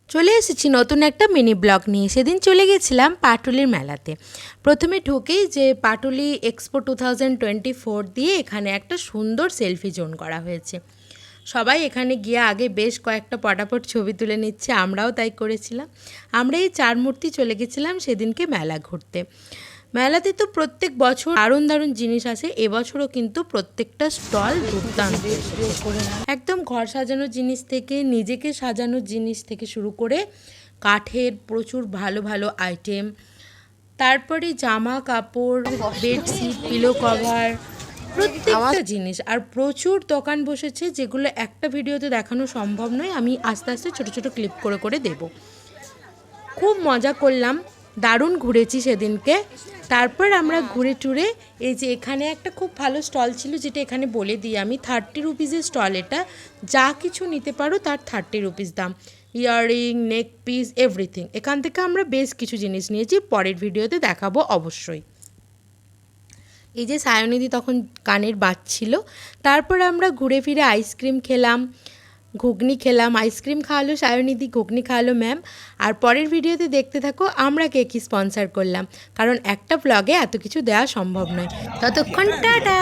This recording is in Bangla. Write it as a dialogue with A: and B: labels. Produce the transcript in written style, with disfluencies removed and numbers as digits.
A: চলে এসেছি নতুন একটা মিনি ব্লগ নিয়ে। সেদিন চলে গেছিলাম পাটুলির মেলাতে। প্রথমে ঢুকেই যে পাটুলি এক্সপো 2024 দিয়ে এখানে একটা সুন্দর সেলফি জোন করা হয়েছে। সবাই এখানে গিয়ে আগে বেশ কয়েকটা পটাপট ছবি তুলে নিচ্ছে, আমরাও তাই করেছিলাম। আমরা এই 4 মূর্তি চলে গেছিলাম সেদিনকে মেলা ঘুরতে। মেলাতে তো প্রত্যেক বছর দারুণ দারুণ জিনিস আসে, এবছরও কিন্তু প্রত্যেকটা স্টল দুর্দান্ত। একদম ঘর সাজানোর জিনিস থেকে নিজেকে সাজানোর জিনিস থেকে শুরু করে কাঠের প্রচুর ভালো ভালো আইটেম, তারপরে জামা কাপড়, বেডশিট, পিলো কভার, প্রত্যেকটা জিনিস। আর প্রচুর দোকান বসেছে যেগুলো একটা ভিডিওতে দেখানো সম্ভব নয়, আমি আস্তে আস্তে ছোটো ছোটো ক্লিপ করে করে দেবো। খুব মজা করলাম, দারুণ ঘুরেছি সেদিনকে। তারপর আমরা ঘুরে টুরে এই যে এখানে একটা খুব ভালো স্টল ছিল, যেটা এখানে বলে দিই আমি, 30 রুপিসের স্টল। এটা যা কিছু নিতে পারো তার 30 রুপিস দাম, ইয়াররিং, নেক পিস, এভরিথিং। এখান থেকে আমরা বেশ কিছু জিনিস নিয়েছি, পরের ভিডিওতে দেখাবো অবশ্যই। এই যে সায়নিধি তখন কানের বাজছিল। তারপর আমরা ঘুরে ফিরে আইসক্রিম খেলাম, ঘুগনি খেলাম। আইসক্রিম খাওয়ালো সায়নিধি, ঘুগনি খাওয়ালো ম্যাম। আর পরের ভিডিওতে দেখতে থাকো আমরা কে কী স্পন্সার করলাম, কারণ একটা ব্লগে এত কিছু দেওয়া সম্ভব নয়। ততক্ষণ টাটা।